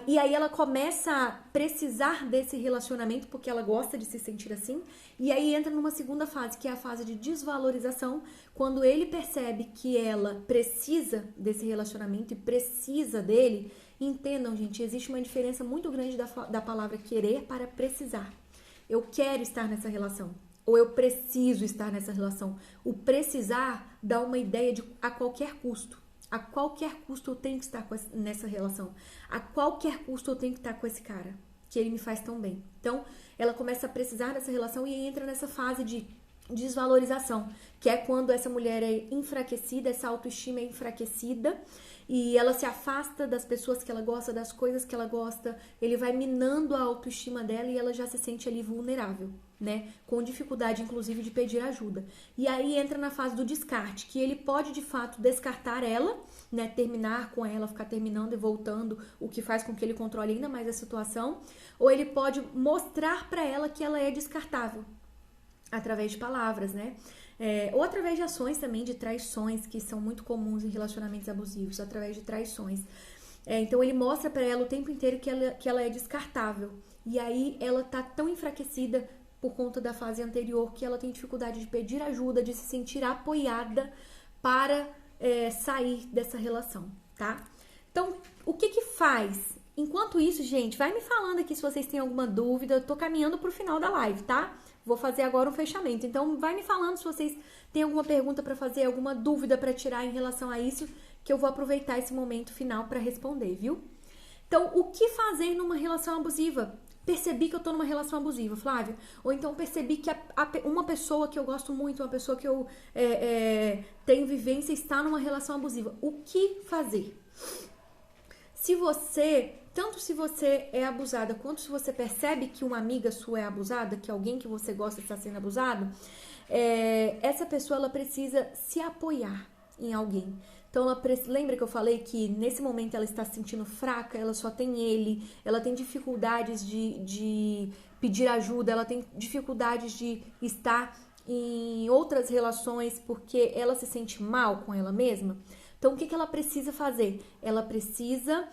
e aí ela começa a precisar desse relacionamento porque ela gosta de se sentir assim. E aí entra numa segunda fase, que é a fase de desvalorização, quando ele percebe que ela precisa desse relacionamento e precisa dele. Entendam, gente, existe uma diferença muito grande da palavra querer para precisar. Eu quero estar nessa relação, ou eu preciso estar nessa relação. O precisar dá uma ideia de a qualquer custo. A qualquer custo eu tenho que estar nessa relação. A qualquer custo eu tenho que estar com esse cara, que ele me faz tão bem. Então, ela começa a precisar dessa relação e entra nessa fase de desvalorização, que é quando essa mulher é enfraquecida, essa autoestima é enfraquecida e ela se afasta das pessoas que ela gosta, das coisas que ela gosta, ele vai minando a autoestima dela e ela já se sente ali vulnerável, né? Com dificuldade, inclusive, de pedir ajuda. E aí entra na fase do descarte, que ele pode, de fato, descartar ela, né? Terminar com ela, ficar terminando e voltando, o que faz com que ele controle ainda mais a situação. Ou ele pode mostrar para ela que ela é descartável, através de palavras, né? Ou através de ações também, de traições, que são muito comuns em relacionamentos abusivos, através de traições. Então ele mostra para ela o tempo inteiro que ela é descartável. E aí ela tá tão enfraquecida por conta da fase anterior que ela tem dificuldade de pedir ajuda, de se sentir apoiada para sair dessa relação, tá? Então, o que faz? Enquanto isso, gente, vai me falando aqui se vocês têm alguma dúvida. Eu tô caminhando pro final da live, tá? Vou fazer agora um fechamento. Então, vai me falando se vocês têm alguma pergunta para fazer, alguma dúvida para tirar em relação a isso, que eu vou aproveitar esse momento final para responder, viu? Então, o que fazer numa relação abusiva? Percebi que eu tô numa relação abusiva, Flávia. Ou então percebi que uma pessoa que eu gosto muito, uma pessoa que eu tenho vivência, está numa relação abusiva. O que fazer? Tanto se você é abusada, quanto se você percebe que uma amiga sua é abusada, que alguém que você gosta está sendo abusado, essa pessoa ela precisa se apoiar em alguém. Então, lembra que eu falei que nesse momento ela está se sentindo fraca, ela só tem ele, ela tem dificuldades de pedir ajuda, ela tem dificuldades de estar em outras relações porque ela se sente mal com ela mesma. Então, o que ela precisa fazer? Ela precisa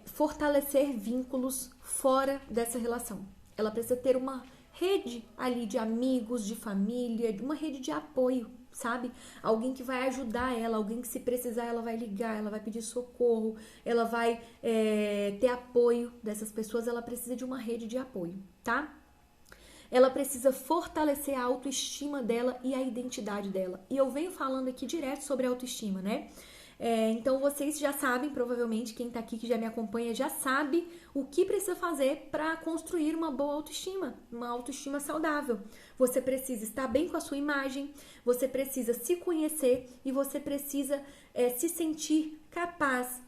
fortalecer vínculos fora dessa relação. Ela precisa ter uma rede ali de amigos, de família, uma rede de apoio, sabe? Alguém que vai ajudar ela, alguém que se precisar ela vai ligar, ela vai pedir socorro, ela vai ter apoio dessas pessoas, ela precisa de uma rede de apoio, tá? Ela precisa fortalecer a autoestima dela e a identidade dela. E eu venho falando aqui direto sobre autoestima, né? Então vocês já sabem, provavelmente, quem tá aqui que já me acompanha já sabe o que precisa fazer para construir uma boa autoestima, uma autoestima saudável. Você precisa estar bem com a sua imagem, você precisa se conhecer e você precisa se sentir capaz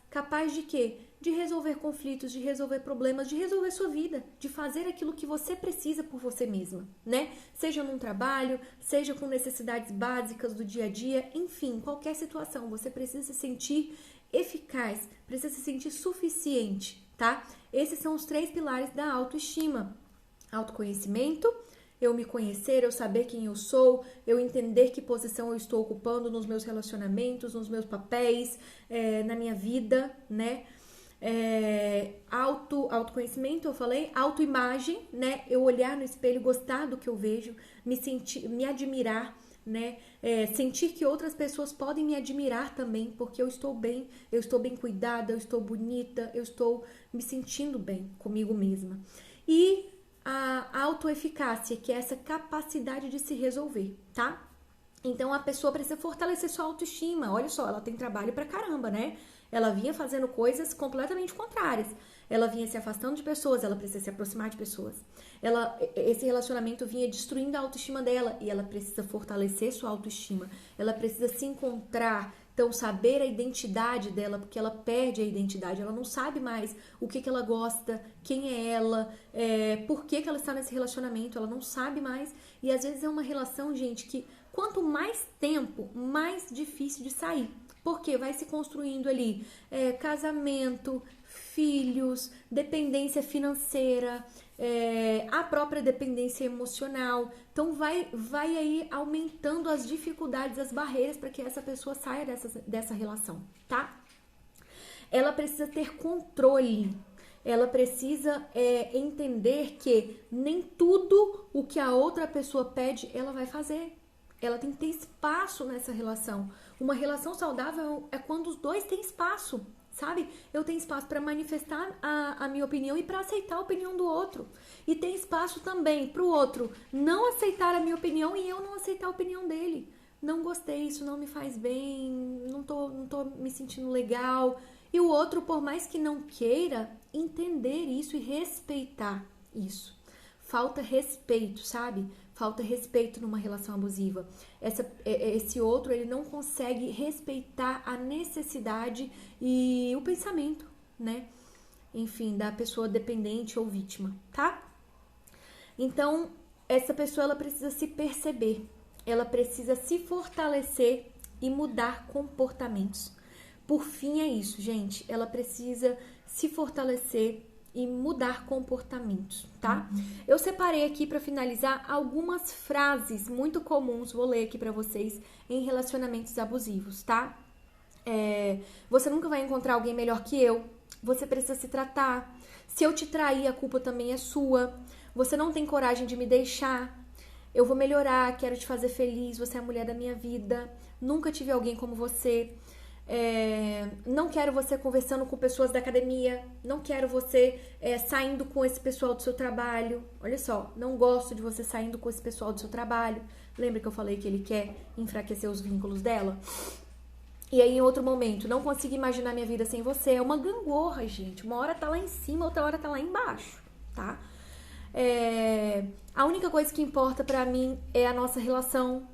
de quê? De resolver conflitos, de resolver problemas, de resolver sua vida, de fazer aquilo que você precisa por você mesma, né? Seja num trabalho, seja com necessidades básicas do dia a dia, enfim, qualquer situação, você precisa se sentir eficaz, precisa se sentir suficiente, tá? Esses são os 3 pilares da autoestima: autoconhecimento, eu me conhecer, eu saber quem eu sou, eu entender que posição eu estou ocupando nos meus relacionamentos, nos meus papéis, na minha vida, né? Autoconhecimento, eu falei, autoimagem, né? Eu olhar no espelho, gostar do que eu vejo, me admirar, né? Sentir que outras pessoas podem me admirar também, porque eu estou bem cuidada, eu estou bonita, eu estou me sentindo bem comigo mesma. E a autoeficácia, que é essa capacidade de se resolver, tá? Então a pessoa precisa fortalecer sua autoestima. Olha só, ela tem trabalho pra caramba, né? Ela vinha fazendo coisas completamente contrárias. Ela vinha se afastando de pessoas, ela precisa se aproximar de pessoas. Esse relacionamento vinha destruindo a autoestima dela e ela precisa fortalecer sua autoestima. Ela precisa se encontrar, Então, saber a identidade dela, porque ela perde a identidade, ela não sabe mais o que ela gosta, quem é ela, por que ela está nesse relacionamento, ela não sabe mais. E às vezes é uma relação, gente, que quanto mais tempo, mais difícil de sair. Porque vai se construindo ali casamento, filhos, dependência financeira, a própria dependência emocional. Então vai aí aumentando as dificuldades, as barreiras para que essa pessoa saia dessa relação, tá? Ela precisa ter controle, ela precisa entender que nem tudo o que a outra pessoa pede, ela vai fazer. Ela tem que ter espaço nessa relação. Uma relação saudável é quando os dois têm espaço, sabe? Eu tenho espaço para manifestar a minha opinião e para aceitar a opinião do outro. E tem espaço também para o outro não aceitar a minha opinião e eu não aceitar a opinião dele. Não gostei, isso não me faz bem, não tô me sentindo legal. E o outro, por mais que não queira, entender isso e respeitar isso. Falta respeito, sabe? Falta respeito numa relação abusiva. Esse outro, ele não consegue respeitar a necessidade e o pensamento, né? Enfim, da pessoa dependente ou vítima, tá? Então, essa pessoa, ela precisa se perceber. Ela precisa se fortalecer e mudar comportamentos. Por fim, é isso, gente. Ela precisa se fortalecer e mudar comportamentos, tá? Eu separei aqui para finalizar algumas frases muito comuns, vou ler aqui para vocês, em relacionamentos abusivos, tá? Você nunca vai encontrar alguém melhor que eu. Você precisa se tratar. Se eu te trair, a culpa também é sua. Você não tem coragem de me deixar. Eu vou melhorar, quero te fazer feliz. Você é a mulher da minha vida. Nunca tive alguém como você. Não quero você conversando com pessoas da academia, não quero você saindo com esse pessoal do seu trabalho. Olha só, não gosto de você saindo com esse pessoal do seu trabalho. Lembra que eu falei que ele quer enfraquecer os vínculos dela? E aí, em outro momento, não consigo imaginar minha vida sem você. É uma gangorra, gente. Uma hora tá lá em cima, outra hora tá lá embaixo, tá? A única coisa que importa pra mim é a nossa relação.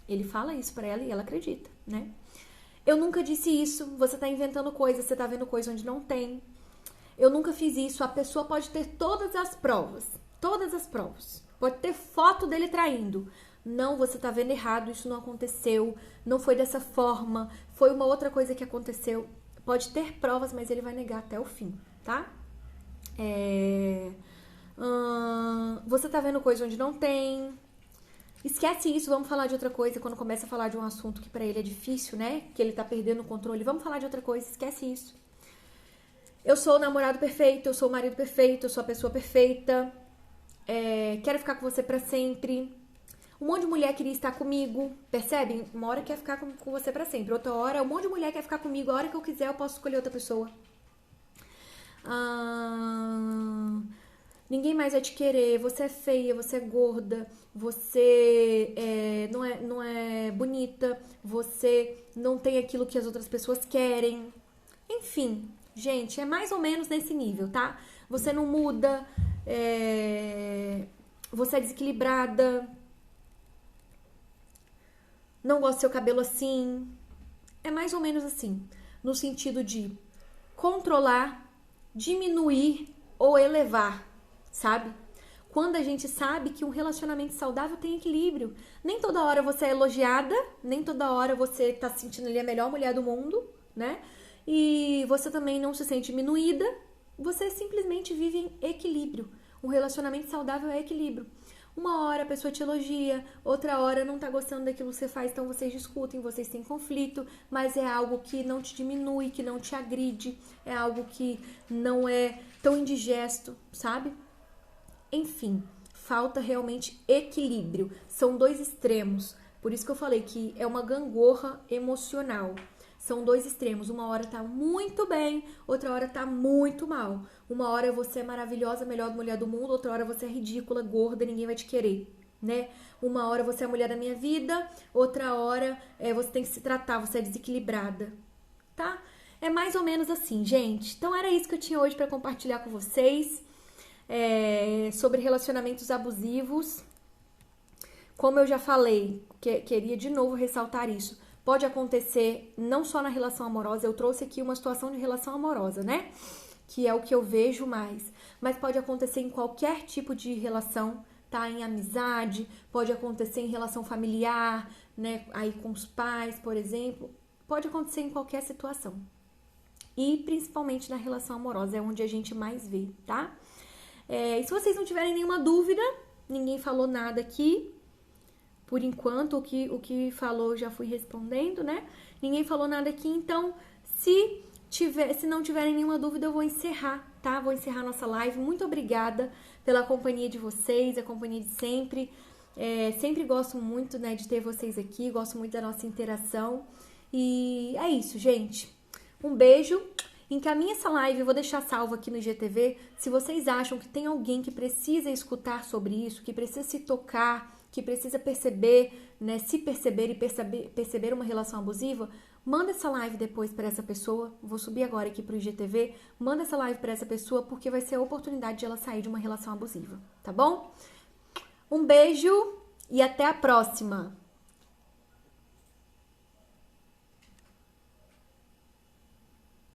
Ele fala isso pra ela e ela acredita, né? Eu nunca disse isso, você tá inventando coisa, você tá vendo coisa onde não tem. Eu nunca fiz isso, a pessoa pode ter todas as provas. Pode ter foto dele traindo. Não, você tá vendo errado, isso não aconteceu, não foi dessa forma, foi uma outra coisa que aconteceu. Pode ter provas, mas ele vai negar até o fim, tá? Você tá vendo coisa onde não tem. Esquece isso, vamos falar de outra coisa. Quando começa a falar de um assunto que pra ele é difícil, né? Que ele tá perdendo o controle, vamos falar de outra coisa, esquece isso. Eu sou o namorado perfeito, eu sou o marido perfeito, eu sou a pessoa perfeita. Quero ficar com você pra sempre. Um monte de mulher queria estar comigo, percebem? Uma hora quer ficar com você pra sempre, outra hora um monte de mulher quer ficar comigo, a hora que eu quiser eu posso escolher outra pessoa. Ninguém mais vai te querer, você é feia, você é gorda, você não é bonita, você não tem aquilo que as outras pessoas querem. Enfim, gente, é mais ou menos nesse nível, tá? Você não muda, você é desequilibrada, não gosta do seu cabelo assim. É mais ou menos assim, no sentido de controlar, diminuir ou elevar, sabe? Quando a gente sabe que um relacionamento saudável tem equilíbrio. Nem toda hora você é elogiada, nem toda hora você tá se sentindo ali a melhor mulher do mundo, né? E você também não se sente diminuída, você simplesmente vive em equilíbrio. Um relacionamento saudável é equilíbrio. Uma hora a pessoa te elogia, outra hora não tá gostando daquilo que você faz, então vocês discutem, vocês têm conflito, mas é algo que não te diminui, que não te agride, é algo que não é tão indigesto, sabe? Enfim, falta realmente equilíbrio. São dois extremos. Por isso que eu falei que é uma gangorra emocional. São dois extremos. Uma hora tá muito bem, outra hora tá muito mal. Uma hora você é maravilhosa, melhor mulher do mundo, outra hora você é ridícula, gorda, ninguém vai te querer, né? Uma hora você é a mulher da minha vida, outra hora você tem que se tratar, você é desequilibrada, tá? É mais ou menos assim, gente. Então era isso que eu tinha hoje pra compartilhar com vocês. Sobre relacionamentos abusivos. Como eu já falei, queria de novo ressaltar isso. Pode acontecer não só na relação amorosa, eu trouxe aqui uma situação de relação amorosa, né? Que é o que eu vejo mais. Mas pode acontecer em qualquer tipo de relação, tá? Em amizade, pode acontecer em relação familiar, né? Aí com os pais, por exemplo. Pode acontecer em qualquer situação. E principalmente na relação amorosa, é onde a gente mais vê, tá? E se vocês não tiverem nenhuma dúvida, ninguém falou nada aqui. Por enquanto, o que falou já fui respondendo, né? Ninguém falou nada aqui, então se não tiverem nenhuma dúvida, eu vou encerrar, tá? Vou encerrar nossa live. Muito obrigada pela companhia de vocês, a companhia de sempre. Sempre gosto muito, né, de ter vocês aqui, gosto muito da nossa interação. E é isso, gente. Um beijo. Encaminhe essa live, eu vou deixar salvo aqui no IGTV. Se vocês acham que tem alguém que precisa escutar sobre isso, que precisa se tocar, que precisa perceber, né, se perceber e perceber uma relação abusiva, manda essa live depois para essa pessoa. Vou subir agora aqui pro IGTV. Manda essa live para essa pessoa porque vai ser a oportunidade de ela sair de uma relação abusiva, tá bom? Um beijo e até a próxima!